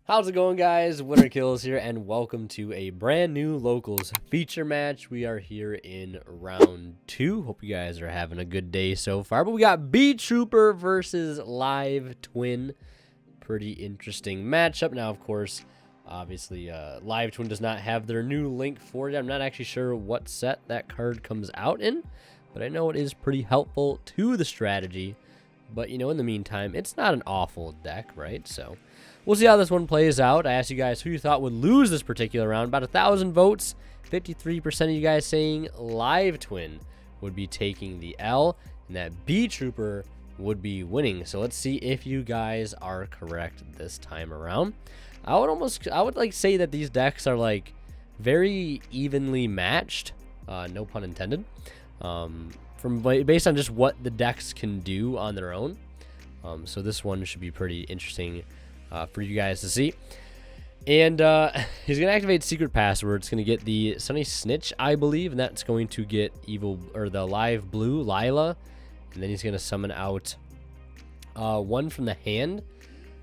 How's it going, guys? Winner Kills here, and welcome to a brand new locals feature match. We are here in round 2. Hope you guys are having a good day so far. But we got Beetrooper versus Live Twin. Pretty interesting matchup. Now, of course, obviously, Live Twin does not have their new link for it. I'm not actually sure what set that card comes out in, but I know it is pretty helpful to the strategy. But, you know, in the meantime, it's not an awful deck, right? So we'll see how this one plays out. I asked you guys who you thought would lose this particular round. About 1,000 votes. 53% of you guys saying Live Twin would be taking the L, and that Beetrooper would be winning. So let's see if you guys are correct this time around. I would like say that these decks are like very evenly matched. No pun intended. Based on just what the decks can do on their own. So this one should be pretty interesting for you guys to see. And he's going to activate Secret Password. It's going to get the Sunny Snitch, I believe, and that's going to get the Live Blue, Lila. And then he's going to summon out one from the hand.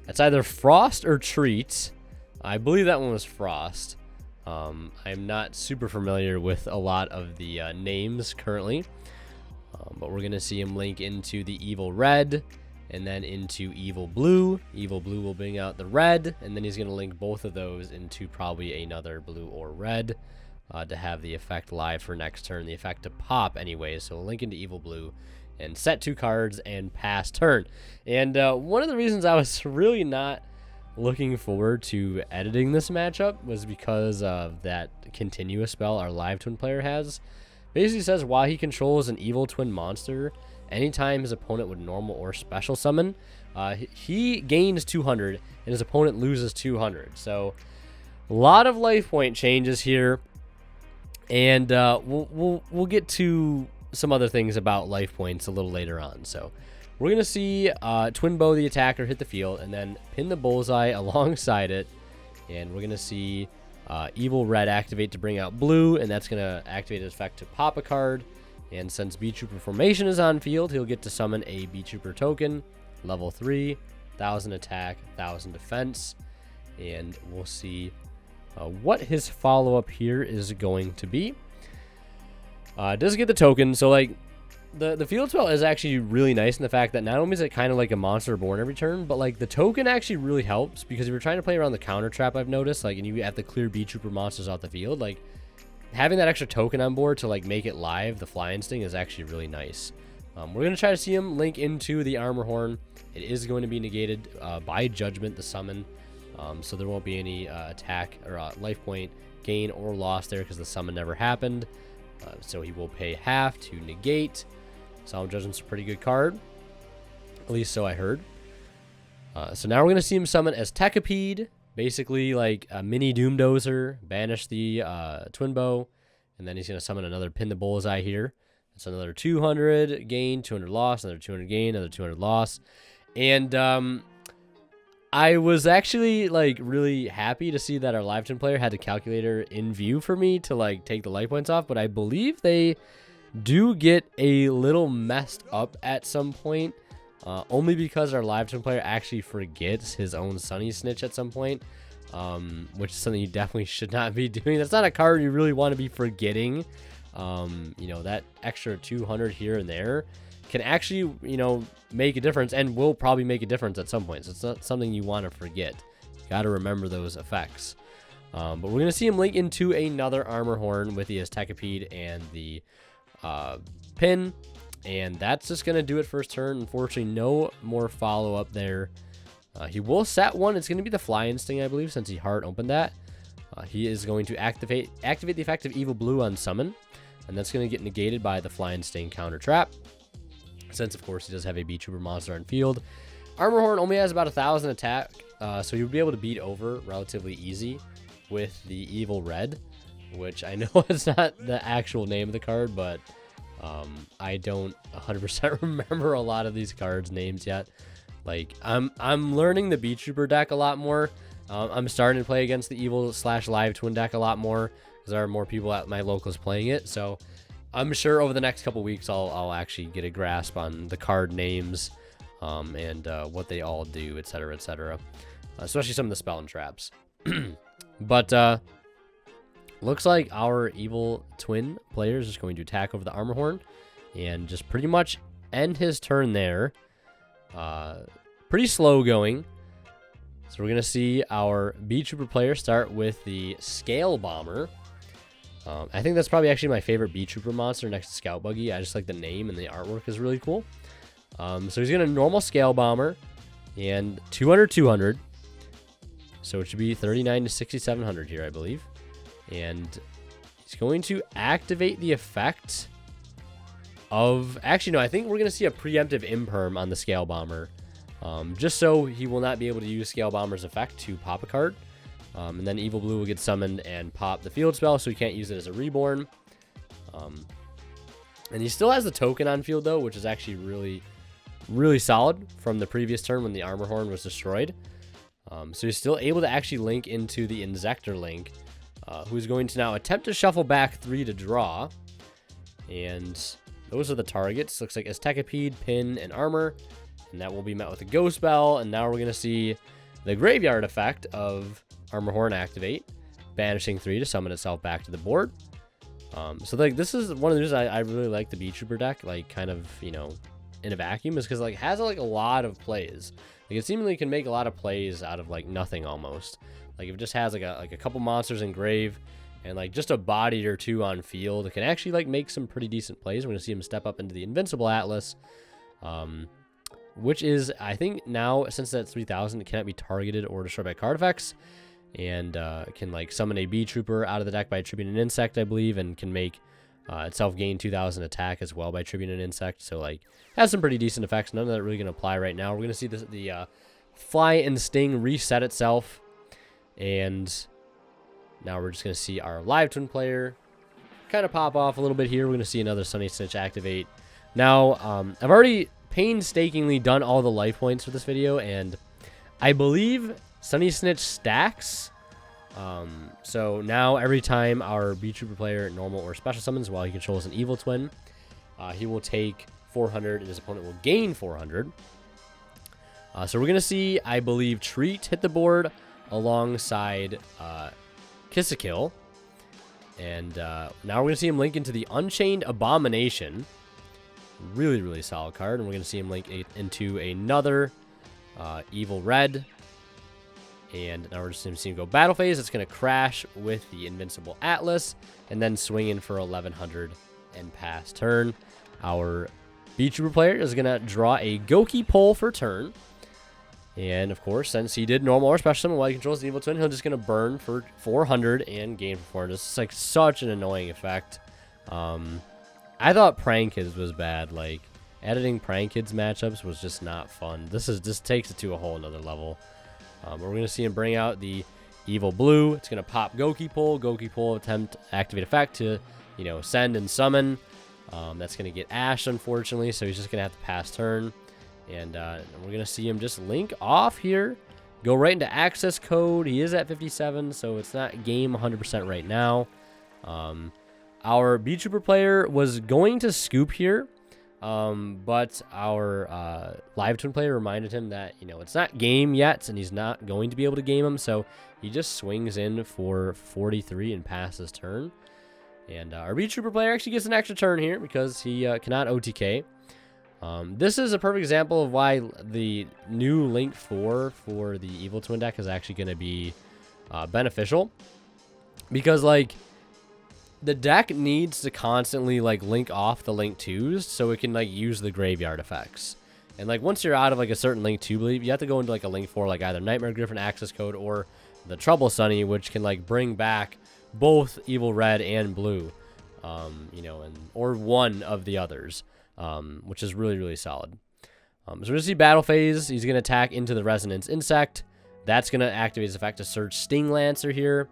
That's either Frost or Treats. I believe that one was Frost. I'm not super familiar with a lot of the names currently. But we're going to see him link into the Evil Red and then into Evil Blue. Evil Blue will bring out the red, and then he's going to link both of those into probably another blue or red to have the effect live for next turn. The effect to pop anyway, so we'll link into Evil Blue and set 2 cards and pass turn. And one of the reasons I was really not looking forward to editing this matchup was because of that continuous spell our Live Twin player has. Basically says while he controls an evil twin monster, anytime his opponent would normal or special summon, he gains 200 and his opponent loses 200. So a lot of life point changes here, and we'll get to some other things about life points a little later on. So we're gonna see Twin Bow the attacker hit the field and then pin the bullseye alongside it, and we're gonna see Evil Red activate to bring out blue, and that's going to activate his effect to pop a card. And since Beetrooper formation is on field, he'll get to summon a Beetrooper token, level 3, 1,000 attack, 1,000 defense. And we'll see what his follow-up here is going to be. Does get the token, so like the field spell is actually really nice in the fact that not only is it kind of like a monster born every turn, but like the token actually really helps, because if you're trying to play around the counter trap, I've noticed, like, and you have to clear Beetrooper monsters off the field, like having that extra token on board to like make it live, the Flying Sting, is actually really nice. We're going to try to see him link into the Armor Horn. It is going to be negated by Judgment, the summon, so there won't be any attack or life point gain or loss there because the summon never happened. So he will pay half to negate. Solemn Judgment's a pretty good card. At least so I heard. So now we're going to see him summon as Tekapede. Basically like a mini Doomdozer. Banish the Twin Bow. And then he's going to summon another Pin the Bullseye here. That's another 200 gain, 200 loss, another 200 gain, another 200 loss. And I was actually like really happy to see that our Live Twin player had the calculator in view for me to like take the life points off. But I believe they do get a little messed up at some point, only because our Live Twin player actually forgets his own Sunny Snitch at some point, which is something you definitely should not be doing. That's not a card you really want to be forgetting. You know, that extra 200 here and there can actually, you know, make a difference, and will probably make a difference at some point. So it's not something you want to forget. You got to remember those effects. But we're going to see him link into another Armor Horn with the Tekapede and the pin, and that's just gonna do it first turn. Unfortunately, no more follow-up there. He will set one. It's gonna be the Flying Sting, I believe, since he hard opened that. He is going to activate the effect of Evil Blue on summon, and that's gonna get negated by the Flying Sting counter trap, since of course he does have a Beetrooper monster on field. Armor Horn only has about 1,000 attack, so he would be able to beat over relatively easy with the Evil Red, which I know is not the actual name of the card, but I don't 100% remember a lot of these cards' names yet. Like, I'm learning the Beetrooper deck a lot more. I'm starting to play against the Evil/Live Twin deck a lot more because there are more people at my locals playing it. So I'm sure over the next couple weeks I'll actually get a grasp on the card names and what they all do, etc., etc. especially some of the spell and traps. But looks like our evil twin player is just going to attack over the armor horn and just pretty much end his turn there. Pretty slow going. So we're going to see our Beetrooper player start with the Scale Bomber. I think that's probably actually my favorite Beetrooper monster next to Scout Buggy. I just like the name and the artwork is really cool. So he's going to normal Scale Bomber and 200. So it should be 39 to 6,700 here, I believe. And he's going to activate the effect of... Actually, no, I think we're going to see a preemptive imperm on the Scale Bomber. Just so he will not be able to use Scale Bomber's effect to pop a card. And then Evil Blue will get summoned and pop the field spell, so he can't use it as a reborn. And he still has the token on field, though, which is actually really, really solid from the previous turn when the Armor Horn was destroyed. So he's still able to actually link into the Inzector Link, who's going to now attempt to shuffle back 3 to draw. And those are the targets. Looks like Aztekipede, Pin, and Armor. And that will be met with a Ghost Bell. And now we're going to see the Graveyard effect of Armor Horn activate, banishing 3 to summon itself back to the board. So like this is one of the reasons I really like the Beetrooper deck, like kind of, you know, in a vacuum, is because like it has like a lot of plays. Like it seemingly can make a lot of plays out of like nothing almost. Like if it just has like a couple monsters in grave and like just a body or 2 on field, it can actually like make some pretty decent plays. We're gonna see him step up into the Invincible Atlas, which is, I think now, since that's 3,000, it cannot be targeted or destroyed by card effects, and can like summon a Beetrooper out of the deck by attributing an insect, I believe, and can make itself gain 2,000 attack as well by attributing an insect. So like has some pretty decent effects. None of that really going to apply right now. We're going to see the Fly and Sting reset itself, and now we're just going to see our live twin player kind of pop off a little bit here. We're going to see another Sunny Snitch activate. Now I've already painstakingly done all the life points for this video, and I believe Sunny Snitch stacks. So now every time our Beetrooper player normal or special summons while he controls an evil twin, he will take 400 and his opponent will gain 400. So we're gonna see, I believe, Treat hit the board alongside Kiss a Kill, and now we're gonna see him link into the Unchained Abomination. Really, really solid card. And we're going to see him link into another Evil Red. And now we're just going to see him go Battle Phase. It's going to crash with the Invincible Atlas. And then swing in for 1,100 and pass turn. Our Beetrooper player is going to draw a Goki Pole for turn. And, of course, since he did normal or special summon while he controls the Evil Twin, he'll just going to burn for 400 and gain for 400. It's like such an annoying effect. I thought Prank Kids was bad. Like, editing Prank Kids matchups was just not fun. This takes it to a whole another level. We're going to see him bring out the Evil Blue. It's going to pop Goki Pole. Goki Pole attempt activate effect to, you know, send and summon. That's going to get Ash, unfortunately, so he's just going to have to pass turn. And we're going to see him just link off here. Go right into access code. He is at 57, so it's not game 100% right now. Our Beetrooper player was going to scoop here, but our live twin player reminded him that, you know, it's not game yet, and he's not going to be able to game him, so he just swings in for 43 and passes turn. And our Beetrooper player actually gets an extra turn here because he cannot OTK. This is a perfect example of why the new Link 4 for the Evil Twin deck is actually going to be beneficial, because, like, the deck needs to constantly like link off the Link 2s so it can like use the graveyard effects. And like once you're out of like a certain Link 2 bleed, you have to go into like a Link 4, like either Nightmare Griffin access code or the Trouble Sunny, which can like bring back both Evil Red and Blue, you know, or one of the others, which is really, really solid. So we're gonna see Battle Phase. He's gonna attack into the Resonance Insect. That's gonna activate his effect to search Sting Lancer here.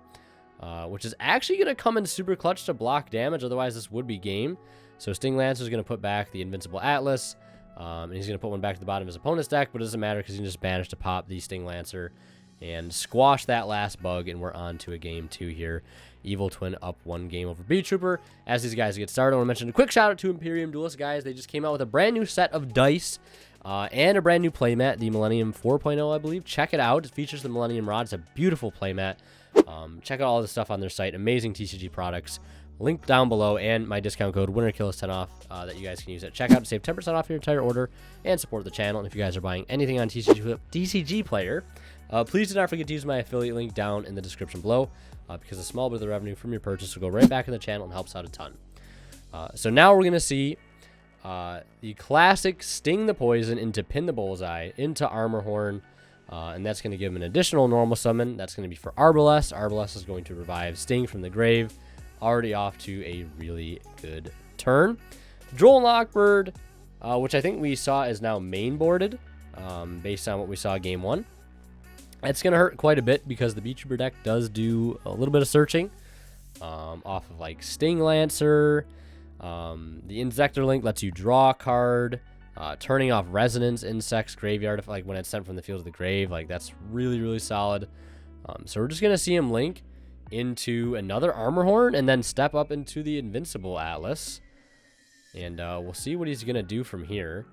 Which is actually going to come in super clutch to block damage. Otherwise, this would be game. So Sting Lancer is going to put back the Invincible Atlas. And he's going to put one back to the bottom of his opponent's deck. But it doesn't matter because he can just banish to pop the Sting Lancer and squash that last bug. And we're on to a game 2 here. Evil Twin up 1 game over Beetrooper. As these guys get started, I want to mention a quick shout out to Imperium Duelist, guys. They just came out with a brand new set of dice. and a brand new playmat, the Millennium 4.0, I believe. Check it out. It features the Millennium Rod. It's a beautiful playmat. Check out all the stuff on their site. Amazing TCG products. Link down below, and my discount code WinterKill is 10 off that you guys can use at checkout to save 10% off your entire order and support the channel. And if you guys are buying anything on TCG Player, please do not forget to use my affiliate link down in the description below, because a small bit of the revenue from your purchase will go right back in the channel and helps out a ton. So now we're going to see the classic Sting the Poison into Pin the Bullseye into Armor Horn, and that's going to give him an additional normal summon. That's going to be for Arbalest. Arbalest is going to revive Sting from the grave. Already off to a really good turn. Droll Lockbird, which I think we saw is now main boarded, based on what we saw game 1. It's going to hurt quite a bit because the Beetrooper deck does do a little bit of searching off of like Sting Lancer. The Insector Link lets you draw a card, turning off Resonance Insects Graveyard, like when it's sent from the field to the grave. Like that's really, really solid. So we're just going to see him link into another Armor Horn and then step up into the Invincible Atlas. And we'll see what he's going to do from here.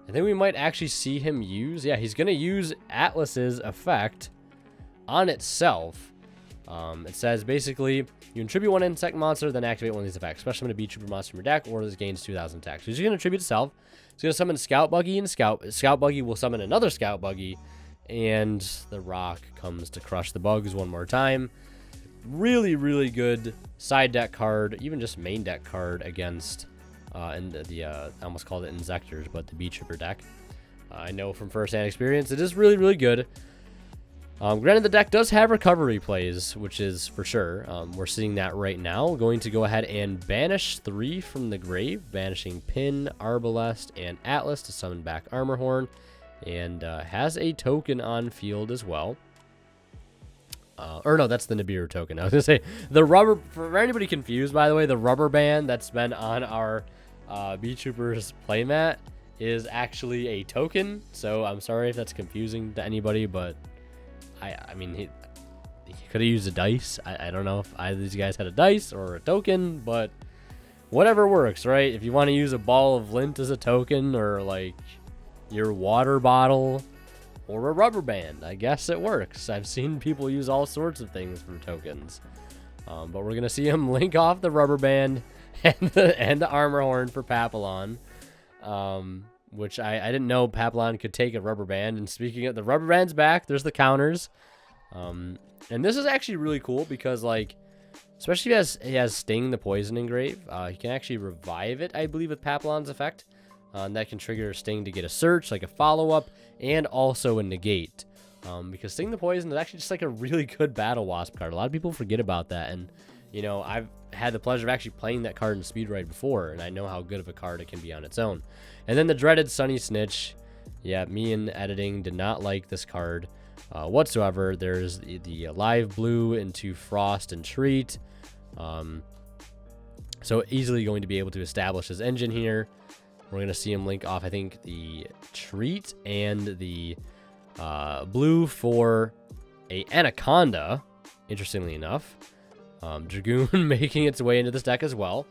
I think we might actually see him use... Yeah, he's going to use Atlas's effect on itself. It says, basically, you contribute one insect monster, then activate one of these effects. Special summon a Beetrooper monster from your deck, or this gains 2,000 attack. So he's going to attribute itself. He's going to summon Scout Buggy and Scout Buggy will summon another Scout Buggy. And the Rock comes to crush the bugs one more time. Really, really good side deck card, even just main deck card against, and I almost called it Insectors, but the Beetrooper deck. I know from first-hand experience, it is really, really good. Granted, the deck does have recovery plays, which is for sure. We're seeing that right now. We're going to go ahead and banish 3 from the grave, banishing Pin, Arbalest, and Atlas to summon back Armor Horn, and has a token on field as well. Or no, that's the Nibiru token. I was going to say, the rubber, for anybody confused, by the way, the rubber band that's been on our Beetrooper's playmat is actually a token. So I'm sorry if that's confusing to anybody, but I mean, he could have used a dice. I don't know if either of these guys had a dice or a token, but whatever works, right? If you want to use a ball of lint as a token, or like your water bottle, or a rubber band, I guess it works. I've seen people use all sorts of things for tokens. But we're going to see him link off the rubber band and the Armor Horn for Papillon. Which I didn't know Papillon could take a rubber band. And speaking of, the rubber band's back. There's the counters. And this is actually really cool because, like, especially if he has Sting the Poison engrave, he can actually revive it, I believe, with Papillon's effect. And that can trigger Sting to get a search, like a follow-up, and also a negate. Because Sting the Poison is actually just like a really good Battle Wasp card. A lot of people forget about that. And, you know, I've had the pleasure of actually playing that card in Speed Ride before, and I know how good of a card it can be on its own. And then the dreaded Sunny Snitch. Yeah, me in editing did not like this card whatsoever. There's the live blue into Frost and Treat. So easily going to be able to establish his engine here. We're going to see him link off, I think, the Treat and the blue for a Anaconda, interestingly enough. Dragoon making its way into this deck as well.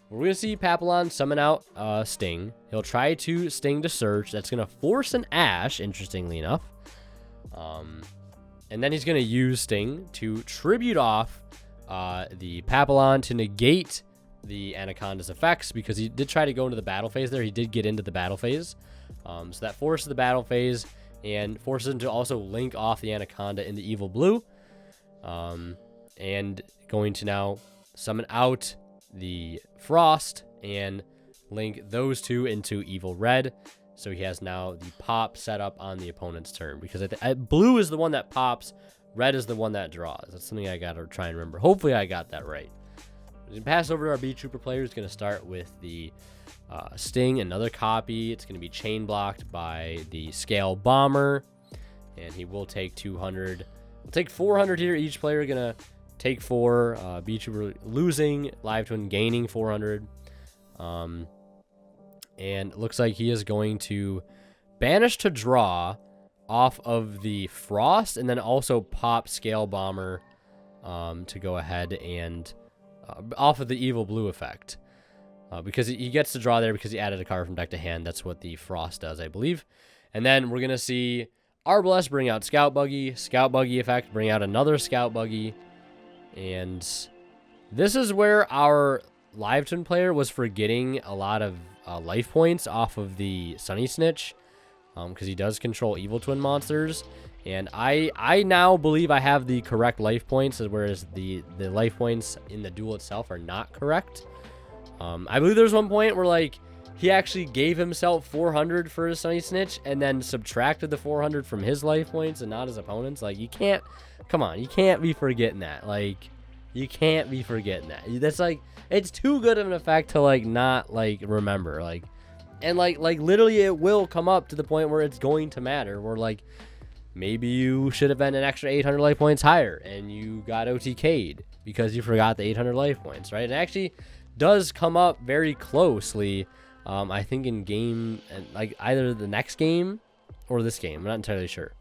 We're going to see Papillon summon out Sting. He'll try to Sting to search. That's going to force an Ash, interestingly enough. And then he's going to use Sting to tribute off the Papillon to negate the Anaconda's effects, because he did try to go into the battle phase there. He did get into the battle phase. So that forces the battle phase and forces him to also link off the Anaconda into Evil Blue. And going to now summon out the Frost and link those two into Evil Red. So he has now the pop set up on the opponent's turn, because blue is the one that pops, red is the one that draws. That's something I got to try and remember. Hopefully I got that right. We're going to pass over to our Beetrooper player. It's going to start with the Sting, another copy. It's going to be chain blocked by the Scale Bomber, and he will take 200. We'll take 400 here. Each player going to take 4. Beetrooper losing, Live Twin gaining 400. And it looks like he is going to banish to draw off of the Frost, and then also pop Scale Bomber to go ahead and off of the Evil Blue effect. because he gets to draw there because he added a card from deck to hand. That's what the Frost does, I believe. And then we're going to see Arbalest bring out Scout Buggy effect, bring out another Scout Buggy. And this is where our Live Twin player was forgetting a lot of life points off of the Sunny Snitch, because he does control Evil Twin monsters. And I now believe I have the correct life points, whereas the life points in the duel itself are not correct. I believe there's one point where, like, he actually gave himself 400 for his Sunny Snitch and then subtracted the 400 from his life points and not his opponent's. Like, you can't, come on, you can't be forgetting that. Like, you can't be forgetting that. That's, like, it's too good of an effect to, like, not, like, remember. Like, and, like literally it will come up to the point where it's going to matter, where, like, maybe you should have been an extra 800 life points higher and you got OTK'd because you forgot the 800 life points, right? It actually does come up very closely, I think, in game, like either the next game or this game. I'm not entirely sure.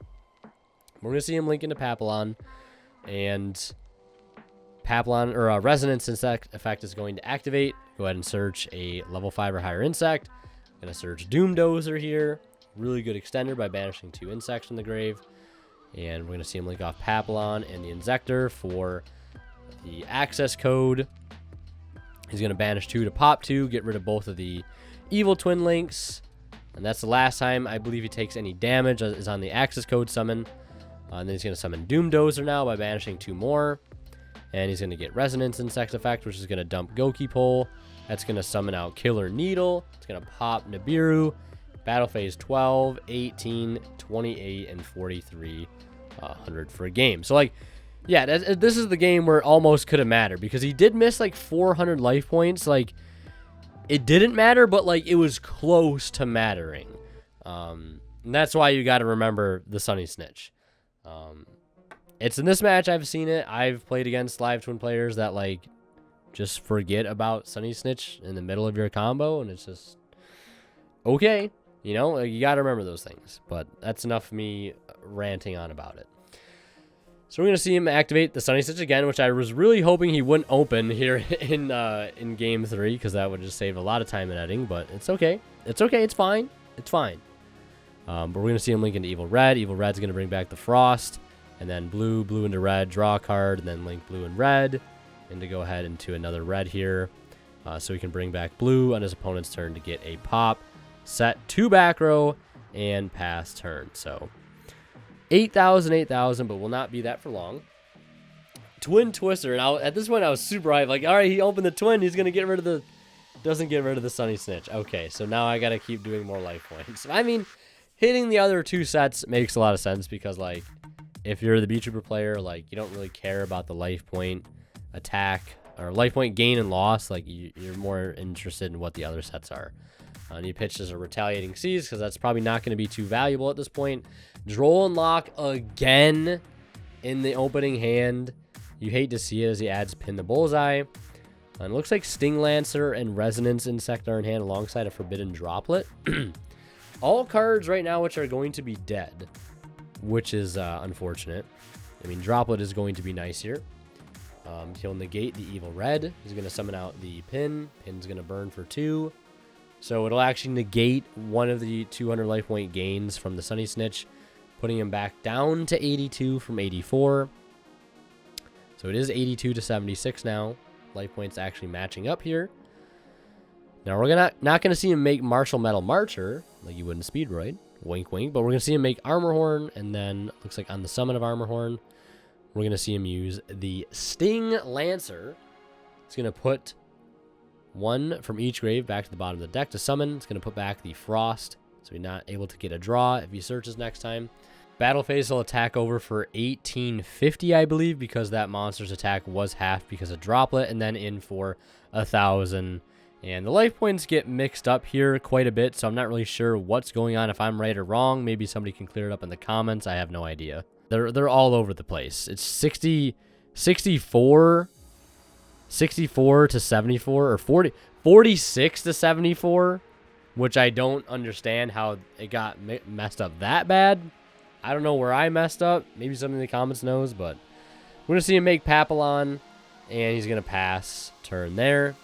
We're going to see him link into Papillon, and Papillon, or Resonance Insect effect is going to activate. Go ahead and search a level 5 or higher insect. Going to search Doom Dozer here. Really good extender by banishing 2 insects from the grave. And we're going to see him link off Papillon and the Insector for the access code. He's going to banish 2 to pop 2, get rid of both of the Evil Twin links. And that's the last time I believe he takes any damage, is on the access code summon. And then he's going to summon Doom Dozer now by banishing 2 more. And he's going to get Resonance Insect effect, which is going to dump Goki Pole. That's going to summon out Killer Needle. It's going to pop Nibiru. Battle phase 12, 18, 28, and 43, 100 for a game. So, like, yeah, this is the game where it almost could have mattered, because he did miss, like, 400 life points. Like, it didn't matter, but, like, it was close to mattering. And that's why you got to remember the Sunny Snitch. It's in this match I've seen it. I've played against Live Twin players that, like, just forget about Sunny Snitch in the middle of your combo, and it's just okay. You know, like, you got to remember those things. But that's enough of me ranting on about it. So we're going to see him activate the Sunny Snitch again, which I was really hoping he wouldn't open here in Game 3, because that would just save a lot of time in editing. But it's okay. It's okay. It's fine. It's fine. But we're going to see him link into Evil Red. Evil Red's going to bring back the Frost. And then blue into red, draw a card, and then link blue and red. And to go ahead into another red here. So he can bring back blue on his opponent's turn to get a pop. Set 2 back row and pass turn. So 8,000, but will not be that for long. Twin Twister, and at this point I was super hyped. Like, all right, he opened the twin. He's gonna get rid of the, doesn't get rid of the Sunny Snitch. Okay, so now I gotta keep doing more life points. I mean, hitting the other 2 sets makes a lot of sense, because, like, if you're the Beetrooper player, like, you don't really care about the life point attack or life point gain and loss. Like, you're more interested in what the other sets are. And he pitches a Retaliating Seas, because that's probably not going to be too valuable at this point. Droll and Lock again in the opening hand. You hate to see it, as he adds Pin the Bullseye. And it looks like Sting Lancer and Resonance Insect are in hand alongside a Forbidden Droplet. All cards right now which are going to be dead, which is unfortunate. I mean, Droplet is going to be nice here. He'll negate the Evil Red. He's going to summon out the Pin. Pin's going to burn for 2. So it'll actually negate one of the 200 life point gains from the Sunny Snitch, putting him back down to 82 from 84. So it is 82 to 76 now. Life points actually matching up here. Now we're not gonna see him make Martial Metal Marcher like you would in Speedroid. Wink, wink. But we're gonna see him make Armor Horn, and then looks like on the summon of Armor Horn, we're gonna see him use the Sting Lancer. It's gonna put 1 from each grave back to the bottom of the deck to summon. It's going to put back the Frost, so he's not able to get a draw if he searches next time. Battle phase will attack over for 1850, I believe, because that monster's attack was half because of Droplet, and then in for 1,000. And the life points get mixed up here quite a bit, so I'm not really sure what's going on, if I'm right or wrong. Maybe somebody can clear it up in the comments. I have no idea. They're all over the place. It's 64 to 74, or 46 to 74, which I don't understand how it got messed up that bad. I don't know where I messed up. Maybe somebody in the comments knows, but we're going to see him make Papillon, and he's going to pass turn there.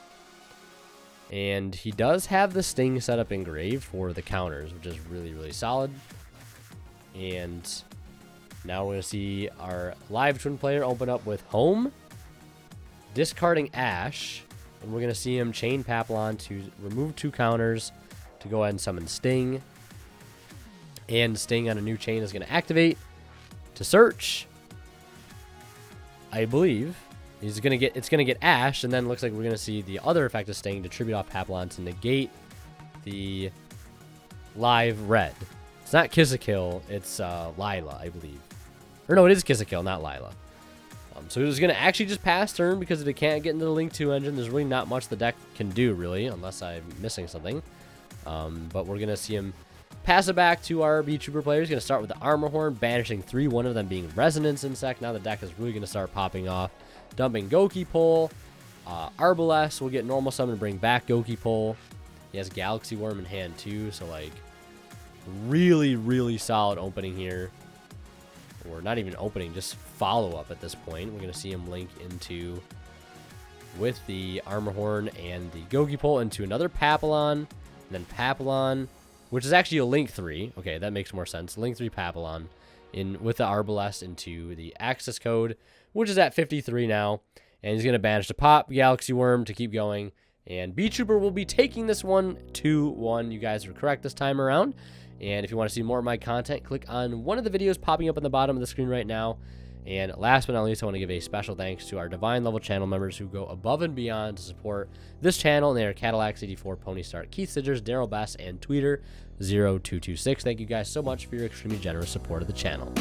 And he does have the Sting set up engraved for the counters, which is really, really solid. And now we're going to see our live twin player open up with Home, discarding Ash, and we're going to see him chain Papillon to remove 2 counters to go ahead and summon Sting. And Sting on a new chain is going to activate to search. I believe it's going to get Ash, and then looks like we're going to see the other effect of Sting to tribute off Papillon to negate the live red. It's not Kiss a Kill, it's Lila, I believe. Or no, it is Kiss a Kill, not Lila. So it's going to actually just pass turn because if it can't get into the Link 2 engine, there's really not much the deck can do, really, unless I'm missing something. But we're going to see him pass it back to our Beetrooper player. He's going to start with the Armor Horn, banishing 3, one of them being Resonance Insect. Now the deck is really going to start popping off. Dumping Goki Pole. Arbalest will get normal summon and bring back Goki Pole. He has Galaxy Worm in hand too, so like really, really solid opening here. Or not even opening, just follow-up at this point. We're going to see him link into, with the Armor Horn and the Goki Pole, into another Papillon. And then Papillon, which is actually a Link 3. Okay, that makes more sense. Link 3 Papillon in with the Arbalest into the Access Code, which is at 53 now. And he's going to banish the Pop, Galaxy Worm to keep going. And Beetrooper will be taking this one 2-1. You guys were correct this time around. And if you want to see more of my content, click on one of the videos popping up on the bottom of the screen right now. And last but not least, I want to give a special thanks to our Divine Level channel members who go above and beyond to support this channel. And they are Cadillacs84, Pony Start, Keith Sidgers, Daryl Bass, and Tweeter0226. Thank you guys so much for your extremely generous support of the channel.